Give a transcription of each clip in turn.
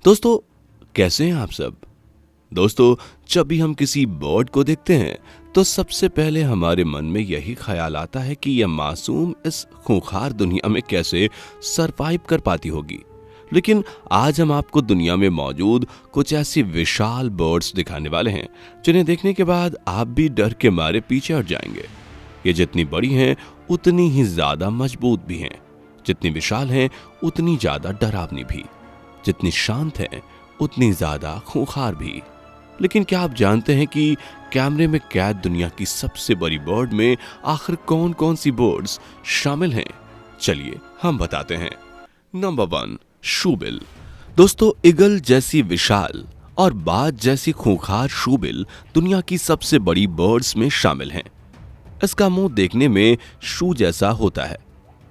दोस्तों, कैसे हैं आप सब। दोस्तों, जब भी हम किसी बर्ड को देखते हैं तो सबसे पहले हमारे मन में यही ख्याल आता है कि यह मासूम इस खूंखार दुनिया में कैसे सरवाइव कर पाती होगी। लेकिन आज हम आपको दुनिया में मौजूद कुछ ऐसी विशाल बर्ड्स दिखाने वाले हैं जिन्हें देखने के बाद आप भी डर के मारे पीछे हट जाएंगे। ये जितनी बड़ी हैं उतनी ही ज्यादा मजबूत भी हैं, जितनी विशाल हैं उतनी ज्यादा डरावनी भी, जितनी शांत है उतनी ज्यादा खूंखार भी। लेकिन क्या आप जानते हैं कि कैमरे में कैद दुनिया की सबसे बड़ी बर्ड में आखिर कौन कौन सी बर्ड्स शामिल हैं? चलिए हम बताते हैं। Number 1, shoebill. दोस्तों, ईगल जैसी विशाल और बाज जैसी खूंखार शूबिल दुनिया की सबसे बड़ी बर्ड्स में शामिल हैं। इसका मुंह देखने में शू जैसा होता है,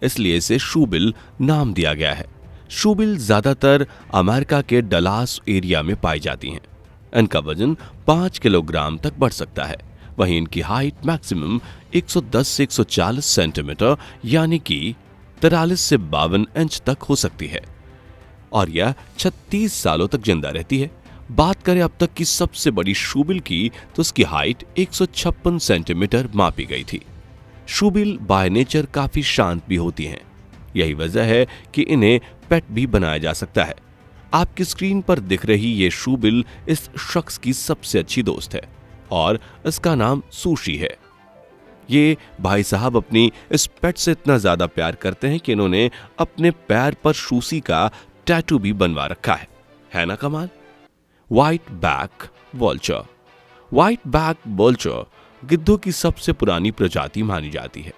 इसलिए इसे शूबिल नाम दिया गया है। शूबिल ज्यादातर अमेरिका के डलास एरिया में पाई जाती हैं। इनका वजन 5 किलोग्राम तक बढ़ सकता है। वहीं इनकी हाइट मैक्सिमम 110 से 140 सेंटीमीटर यानी कि 43 से 52 इंच तक हो सकती है और यह 36 सालों तक जिंदा रहती है। बात करें अब तक की सबसे बड़ी शूबिल की तो उसकी हाइट 156 सेंटीमीटर मापी गई थी। शूबिल बाय नेचर काफी शांत भी होती हैं। यही वजह है कि इन्हें पेट भी बनाया जा सकता है। आपकी स्क्रीन पर दिख रही ये शूबिल इस शख्स की सबसे अच्छी दोस्त है और इसका नाम सुशी है। ये भाई साहब अपनी इस पेट से इतना ज्यादा प्यार करते हैं कि इन्होंने अपने पैर पर सुशी का टैटू भी बनवा रखा है ना कमाल। White back vulture. White back vulture गिद्धों की सबसे पुरानी प्रजाति मानी जाती है।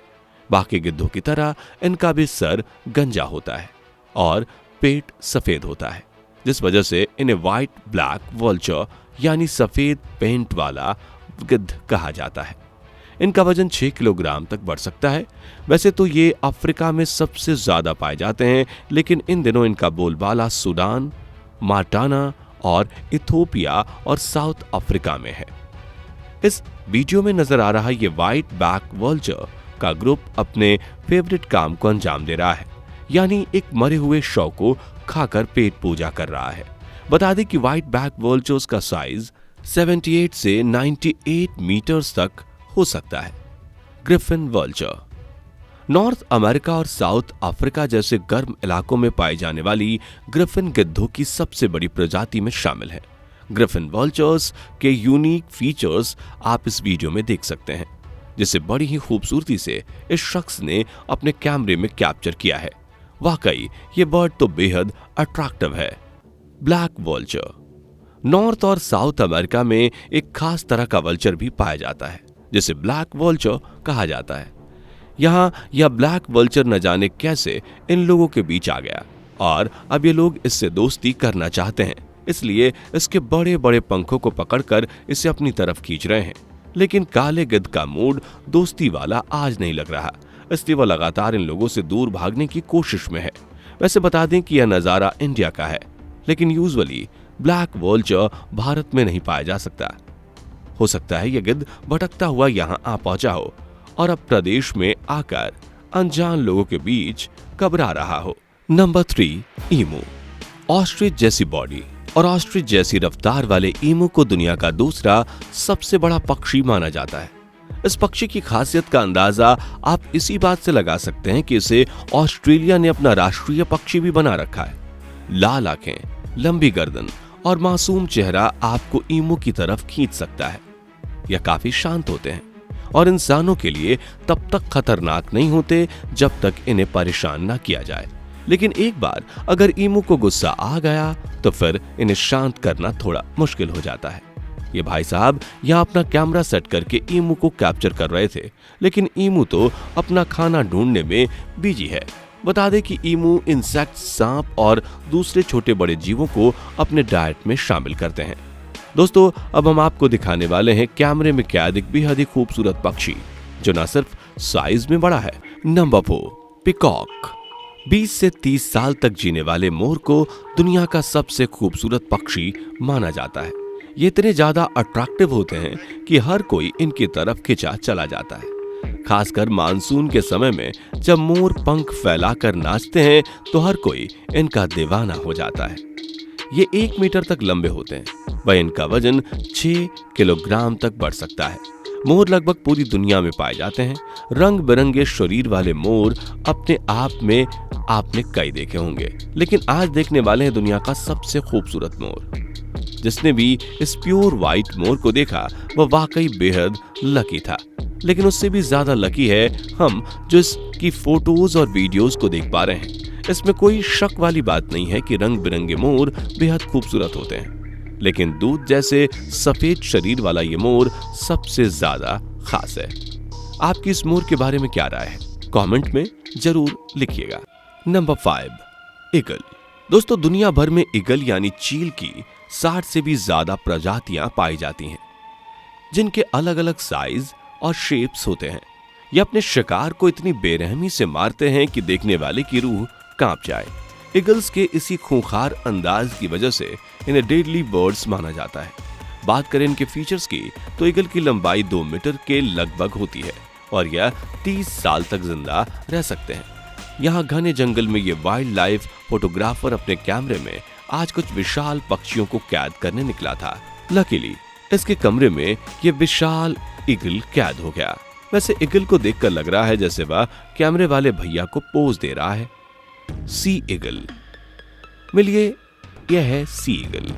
बाकी गिद्धों की तरह इनका भी सर गंजा होता है और पेट सफेद होता है, जिस वजह से इन्हें व्हाइट ब्लैक वल्चर यानी सफेद पेंट वाला गिद्ध कहा जाता है। इनका वजन 6 किलोग्राम तक बढ़ सकता है। वैसे तो ये अफ्रीका में सबसे ज्यादा पाए जाते हैं, लेकिन इन दिनों इनका बोलबाला सूडान, मार्टाना और इथोपिया और साउथ अफ्रीका में है। इस वीडियो में नजर आ रहा ये व्हाइट बैक वल्चर का ग्रुप अपने फेवरेट काम को अंजाम दे रहा है, यानी एक मरे हुए शव को खाकर पेट पूजा कर रहा है। बता दें कि व्हाइट बैक वल्चर्स का साइज 78 से 98 मीटर्स तक हो सकता है। Griffin vulture. नॉर्थ अमेरिका और साउथ अफ्रीका जैसे गर्म इलाकों में पाई जाने वाली ग्रिफिन गिद्धों की सबसे बड़ी प्रजाति में शामिल है। ग्रिफिन वल्चर्स के यूनिक फीचर्स आप इस वीडियो में देख सकते हैं, जिसे बड़ी ही खूबसूरती से इस शख्स ने अपने कैमरे में कैप्चर किया है। वाकई ये बर्ड तो बेहद अट्रैक्टिव है। Black vulture. नॉर्थ और साउथ अमेरिका में एक खास तरह का वल्चर भी पाया जाता है, जिसे ब्लैक वल्चर कहा जाता है। यहाँ यह ब्लैक वल्चर न जाने कैसे इन लोगों के बीच आ गया और अब ये लोग इससे दोस्ती करना चाहते हैं, इसलिए इसके बड़े बड़े पंखों को पकड़कर इसे अपनी तरफ खींच रहे हैं। लेकिन काले गिद्ध का मूड दोस्ती वाला आज नहीं लग रहा, इसलिए वह लगातार इन लोगों से दूर भागने की कोशिश में है। वैसे बता दें कि यह नजारा इंडिया का है, लेकिन यूजुअली ब्लैक वल्चर भारत में नहीं पाया जा सकता। हो सकता है यह गिद्ध भटकता हुआ यहाँ आ पहुंचा हो और अब प्रदेश में आकर अनजान लोगों के बीच घबरा रहा हो। नंबर 3, ईमू। ऑस्ट्रिच जैसी बॉडी और ऑस्ट्रिच जैसी रफ्तार वाले ईमू को दुनिया का दूसरा सबसे बड़ा पक्षी माना जाता है। इस पक्षी की खासियत का अंदाजा आप इसी बात से लगा सकते हैं कि इसे ऑस्ट्रेलिया ने अपना राष्ट्रीय पक्षी भी बना रखा है। लाल आंखें, लंबी गर्दन और मासूम चेहरा आपको ईमू की तरफ खींच सकता है। यह काफी शांत होते हैं और इंसानों के लिए तब तक खतरनाक नहीं होते जब तक इन्हें परेशान ना किया जाए। लेकिन एक बार अगर ईमू को गुस्सा आ गया तो फिर इन्हें शांत करना थोड़ा मुश्किल हो जाता है। ये भाई साहब यहाँ अपना कैमरा सेट करके ईमू को कैप्चर कर रहे थे, लेकिन ईमू तो अपना खाना ढूंढने में बिजी है। बता दें कि ईमू इंसेक्ट, सांप और दूसरे छोटे बड़े जीवों को अपने डाइट में शामिल करते हैं। दोस्तों, अब हम आपको दिखाने वाले हैं कैमरे में कैद एक बेहद ही खूबसूरत पक्षी जो न सिर्फ साइज में बड़ा है। Number 4, peacock. 20 से 30 साल तक जीने वाले मोर को दुनिया का सबसे खूबसूरत पक्षी माना जाता है। ये इतने ज्यादा अट्रैक्टिव होते हैं कि हर कोई इनकी तरफ खिंचा चला जाता है। खासकर मानसून के समय में जब मोर पंख फैलाकर नाचते हैं तो हर कोई इनका दीवाना हो जाता है। ये 1 मीटर तक लंबे होते हैं। वह इनका वजन 6 किलोग्राम तक बढ़ सकता है। मोर लगभग पूरी दुनिया में पाए जाते हैं। रंग बिरंगे शरीर वाले मोर अपने आप में आपने कई देखे होंगे, लेकिन आज देखने वाले हैं दुनिया का सबसे खूबसूरत मोर। जिसने भी इस प्योर व्हाइट मोर को देखा वह वाकई बेहद लकी था। लेकिन उससे भी ज्यादा लकी है हम जो इसकी फोटोज और वीडियोस को देख पा रहे हैं। इसमें कोई शक वाली बात नहीं है कि रंग बिरंगे मोर बेहद खूबसूरत होते हैं, लेकिन दूध जैसे सफेद शरीर वाला ये मोर सबसे ज्यादा खास है। आपकी इस मोर के बारे में क्या राय है, कमेंट में जरूर लिखिएगा। Number 5, eagle. दोस्तों, दुनिया भर में ईगल यानी चील की 60 से भी ज्यादा प्रजातियां पाई जाती हैं, जिनके अलग अलग साइज और शेप्स होते हैं। ये अपने शिकार को इतनी बेरहमी से मारते हैं कि देखने वाले की रूह कांप जाए। ईगल्स के इसी खूंखार अंदाज की वजह से इन्हें डेडली बर्ड्स माना जाता है। बात करें इनके फीचर्स की तो ईगल की लंबाई 2 मीटर के लगभग होती है और यह 30 साल तक जिंदा रह सकते हैं। यहाँ घने जंगल में ये वाइल्ड लाइफ फोटोग्राफर अपने कैमरे में आज कुछ विशाल पक्षियों को कैद करने निकला था। लकीली इसके कमरे में ये विशाल ईगल कैद हो गया। वैसे ईगल को देखकर लग रहा है जैसे वह कैमरे वाले भैया को पोज दे रहा है। सी ईगल। मिलिए, यह है सी ईगल।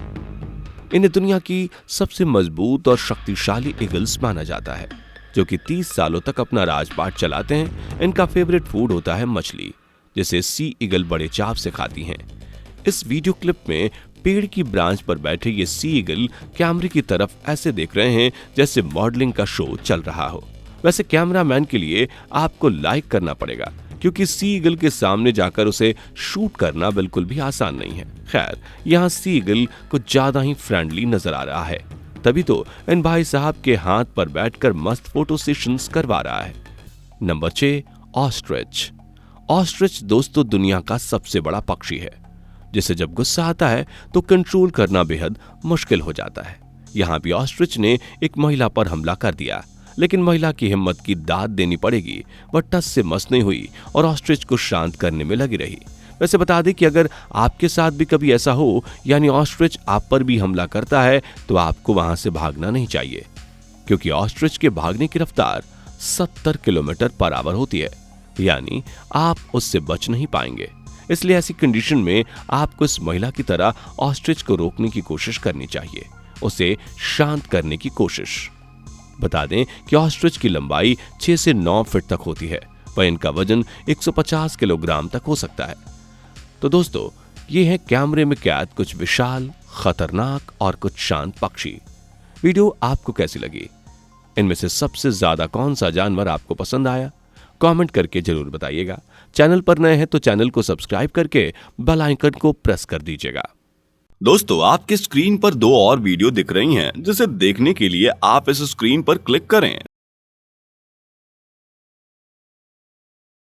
इन्हें दुनिया की सबसे मजबूत और शक्तिशाली ईगल्स माना जाता है, जो कि 30 सालों तक अपना राजपाट चलाते हैं। इनका फेवरेट फूड होता है मछली, जिसे सी ईगल बड़े चाव से खाती हैं। इस वीडियो क्लिप में पेड़ की ब्रांच पर बैठे ये सी ईगल कैमरे की तरफ ऐसे देख रहे हैं जैसे मॉडलिंग का शो चल रहा हो। वैसे कैमरामैन के लिए आपको लाइक करना पड़ेगा, क्योंकि सी ईगल के सामने जाकर उसे शूट करना बिल्कुल भी आसान नहीं है। खैर, यहाँ सी ईगल कुछ ज्यादा ही फ्रेंडली नजर आ रहा है, तभी तो इन भाई साहब के हाथ पर बैठकर मस्त फोटो सेशंस करवा रहा है। Number 6, ostrich. ऑस्ट्रिच दोस्तों दुनिया का सबसे बड़ा पक्षी है, जिसे जब गुस्सा आता है तो कंट्रोल करना बेहद मुश्किल हो जाता है। यहाँ भी ऑस्ट्रिच ने एक महिला पर हमला कर दिया, लेकिन महिला की हिम्मत की दाद देनी पड़ेगी। वह टस से मस नहीं हुई और ऑस्ट्रिच को शांत करने में लगी रही। वैसे बता दें कि अगर आपके साथ भी कभी ऐसा हो, यानी ऑस्ट्रिच आप पर भी हमला करता है, तो आपको वहां से भागना नहीं चाहिए, क्योंकि ऑस्ट्रिच के भागने की रफ्तार 70 किलोमीटर पर आवर होती है, यानी आप उससे बच नहीं पाएंगे। इसलिए ऐसी कंडीशन में आपको इस महिला की तरह ऑस्ट्रिच को रोकने की कोशिश करनी चाहिए, उसे शांत करने की कोशिश। बता दें कि ऑस्ट्रिच की लंबाई 6 से 9 फीट तक होती है, वह इनका वजन 150 किलोग्राम तक हो सकता है। तो दोस्तों, ये है कैमरे में कैद कुछ विशाल, खतरनाक और कुछ शांत पक्षी। वीडियो आपको कैसी लगी? इनमें से सबसे ज्यादा कौन सा जानवर आपको पसंद आया? कमेंट करके जरूर बताइएगा। चैनल पर नए हैं तो चैनल को सब्सक्राइब करके बेल आइकन को प्रेस कर दीजिएगा। दोस्तों, आपके स्क्रीन पर 2 और वीडियो दिख रही हैं, जिसे देखने के लिए आप इस स्क्रीन पर क्लिक करें।